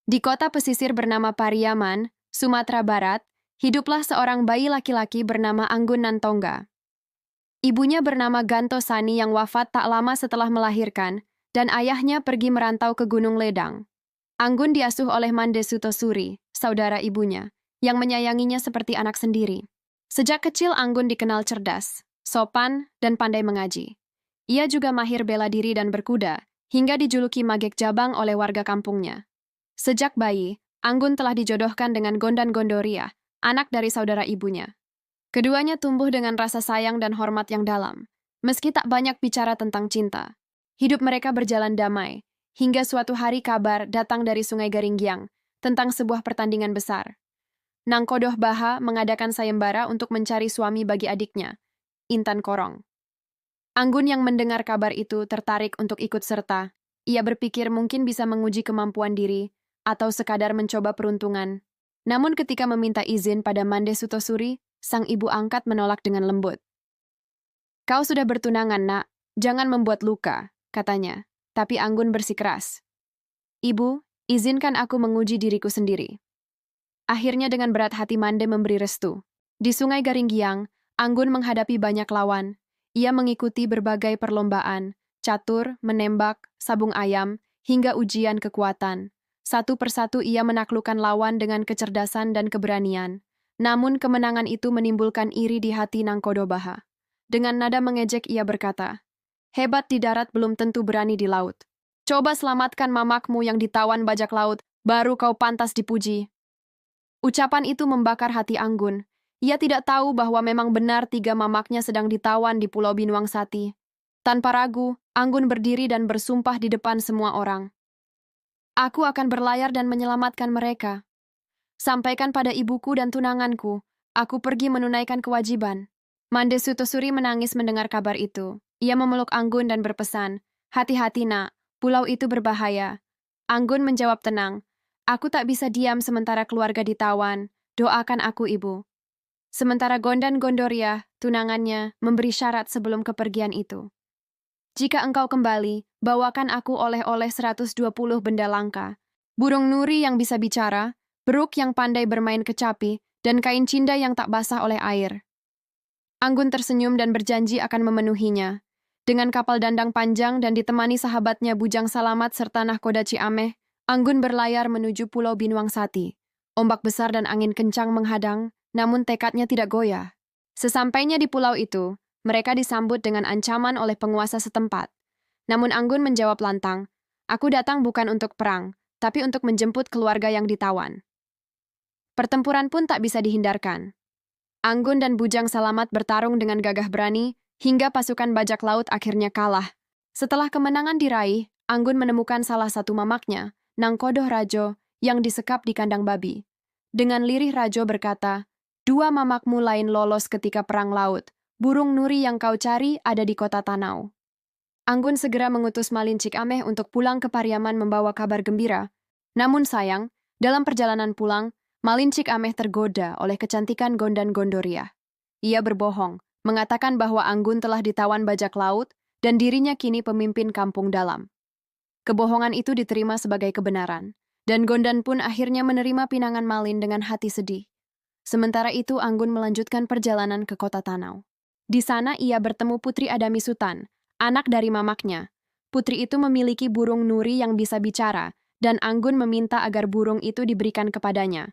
Di kota pesisir bernama Pariaman, Sumatera Barat, hiduplah seorang bayi laki-laki bernama Anggun Nantongga. Ibunya bernama Ganto Sani yang wafat tak lama setelah melahirkan, dan ayahnya pergi merantau ke Gunung Ledang. Anggun diasuh oleh Mande Sutosuri, saudara ibunya, yang menyayanginya seperti anak sendiri. Sejak kecil Anggun dikenal cerdas, sopan, dan pandai mengaji. Ia juga mahir bela diri dan berkuda, hingga dijuluki Magek Jabang oleh warga kampungnya. Sejak bayi, Anggun telah dijodohkan dengan Gondan Gondoria, anak dari saudara ibunya. Keduanya tumbuh dengan rasa sayang dan hormat yang dalam, meski tak banyak bicara tentang cinta. Hidup mereka berjalan damai, hingga suatu hari kabar datang dari Sungai Garinggiang tentang sebuah pertandingan besar. Nangkodoh Baha mengadakan sayembara untuk mencari suami bagi adiknya, Intan Korong. Anggun yang mendengar kabar itu tertarik untuk ikut serta. Ia berpikir mungkin bisa menguji kemampuan diri, atau sekadar mencoba peruntungan. Namun ketika meminta izin pada Mande Sutosuri, sang ibu angkat menolak dengan lembut. "Kau sudah bertunangan, nak. Jangan membuat luka," katanya. Tapi Anggun bersikeras. "Ibu, izinkan aku menguji diriku sendiri." Akhirnya dengan berat hati Mande memberi restu. Di Sungai Garinggiang, Anggun menghadapi banyak lawan. Ia mengikuti berbagai perlombaan, catur, menembak, sabung ayam, hingga ujian kekuatan. Satu persatu ia menaklukkan lawan dengan kecerdasan dan keberanian. Namun kemenangan itu menimbulkan iri di hati Nangkodobaha. Dengan nada mengejek ia berkata, "Hebat di darat belum tentu berani di laut. Coba selamatkan mamakmu yang ditawan bajak laut, baru kau pantas dipuji." Ucapan itu membakar hati Anggun. Ia tidak tahu bahwa memang benar 3 mamaknya sedang ditawan di Pulau Binuang Sati. Tanpa ragu, Anggun berdiri dan bersumpah di depan semua orang. "Aku akan berlayar dan menyelamatkan mereka. Sampaikan pada ibuku dan tunanganku, aku pergi menunaikan kewajiban." Mande Sutosuri menangis mendengar kabar itu. Ia memeluk Anggun dan berpesan, "Hati-hati, nak, pulau itu berbahaya." Anggun menjawab tenang, "Aku tak bisa diam sementara keluarga ditawan. Doakan aku, ibu." Sementara Gondan Gondoria, tunangannya, memberi syarat sebelum kepergian itu. "Jika engkau kembali, bawakan aku oleh-oleh 120 benda langka. Burung nuri yang bisa bicara, beruk yang pandai bermain kecapi, dan kain cinda yang tak basah oleh air." Anggun tersenyum dan berjanji akan memenuhinya. Dengan kapal dandang panjang dan ditemani sahabatnya Bujang Salamat serta Nahkoda Ciameh, Anggun berlayar menuju Pulau Binuang Sati. Ombak besar dan angin kencang menghadang, namun tekadnya tidak goyah. Sesampainya di pulau itu, mereka disambut dengan ancaman oleh penguasa setempat. Namun Anggun menjawab lantang, "Aku datang bukan untuk perang, tapi untuk menjemput keluarga yang ditawan." Pertempuran pun tak bisa dihindarkan. Anggun dan Bujang Salamat bertarung dengan gagah berani, hingga pasukan bajak laut akhirnya kalah. Setelah kemenangan diraih, Anggun menemukan salah satu mamaknya, Nangkodoh Rajo, yang disekap di kandang babi. Dengan lirih Rajo berkata, "Dua mamakmu lain lolos ketika perang laut. Burung nuri yang kau cari ada di kota Tanau." Anggun segera mengutus Malincik Ameh untuk pulang ke Pariaman membawa kabar gembira. Namun sayang, dalam perjalanan pulang, Malincik Ameh tergoda oleh kecantikan Gondan Gondoria. Ia berbohong, mengatakan bahwa Anggun telah ditawan bajak laut dan dirinya kini pemimpin kampung dalam. Kebohongan itu diterima sebagai kebenaran, dan Gondan pun akhirnya menerima pinangan Malin dengan hati sedih. Sementara itu Anggun melanjutkan perjalanan ke kota Tanau. Di sana ia bertemu Putri Adami Sutan, anak dari mamaknya. Putri itu memiliki burung nuri yang bisa bicara, dan Anggun meminta agar burung itu diberikan kepadanya.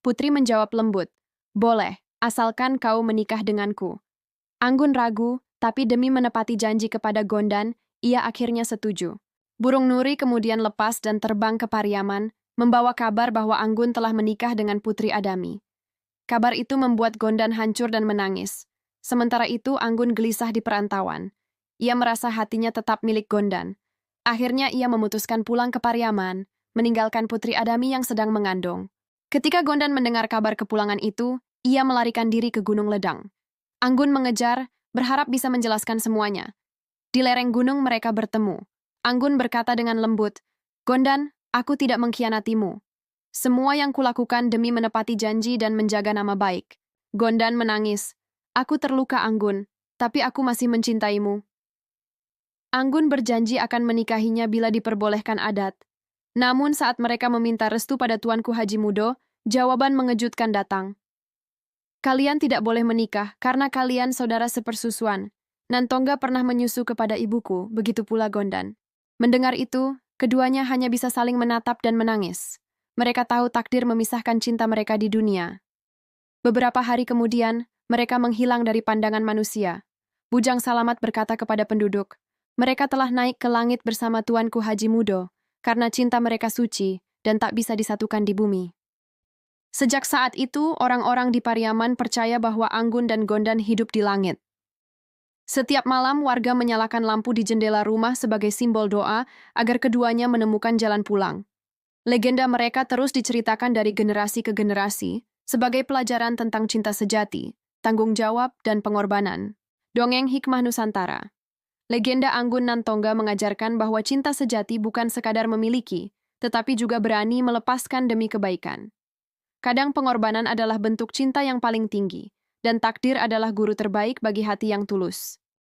Putri menjawab lembut, "Boleh, asalkan kau menikah denganku." Anggun ragu, tapi demi menepati janji kepada Gondan, ia akhirnya setuju. Burung nuri kemudian lepas dan terbang ke Pariaman, membawa kabar bahwa Anggun telah menikah dengan Putri Adami. Kabar itu membuat Gondan hancur dan menangis. Sementara itu Anggun gelisah di perantauan. Ia merasa hatinya tetap milik Gondan. Akhirnya ia memutuskan pulang ke Pariaman, meninggalkan Putri Adami yang sedang mengandung. Ketika Gondan mendengar kabar kepulangan itu, ia melarikan diri ke Gunung Ledang. Anggun mengejar, berharap bisa menjelaskan semuanya. Di lereng gunung mereka bertemu. Anggun berkata dengan lembut, "Gondan, aku tidak mengkhianatimu. Semua yang kulakukan demi menepati janji dan menjaga nama baik." Gondan menangis, "Aku terluka, Anggun, tapi aku masih mencintaimu." Anggun berjanji akan menikahinya bila diperbolehkan adat. Namun saat mereka meminta restu pada Tuanku Haji Mudo, jawaban mengejutkan datang. Kalian tidak boleh menikah karena kalian saudara sepersusuan. Nantongga pernah menyusu kepada ibuku, begitu pula Gondan. Mendengar itu, keduanya hanya bisa saling menatap dan menangis. Mereka tahu takdir memisahkan cinta mereka di dunia. Beberapa hari kemudian, mereka menghilang dari pandangan manusia. Bujang Salamat berkata kepada penduduk, mereka telah naik ke langit bersama Tuanku Haji Mudo, karena cinta mereka suci dan tak bisa disatukan di bumi. Sejak saat itu, orang-orang di Pariaman percaya bahwa Anggun dan Gondan hidup di langit. Setiap malam, warga menyalakan lampu di jendela rumah sebagai simbol doa agar keduanya menemukan jalan pulang. Legenda mereka terus diceritakan dari generasi ke generasi sebagai pelajaran tentang cinta sejati, tanggung jawab, dan pengorbanan. Dongeng Hikmah Nusantara. Legenda Anggun Nantongga mengajarkan bahwa cinta sejati bukan sekadar memiliki, tetapi juga berani melepaskan demi kebaikan. Kadang pengorbanan adalah bentuk cinta yang paling tinggi, dan takdir adalah guru terbaik bagi hati yang tulus.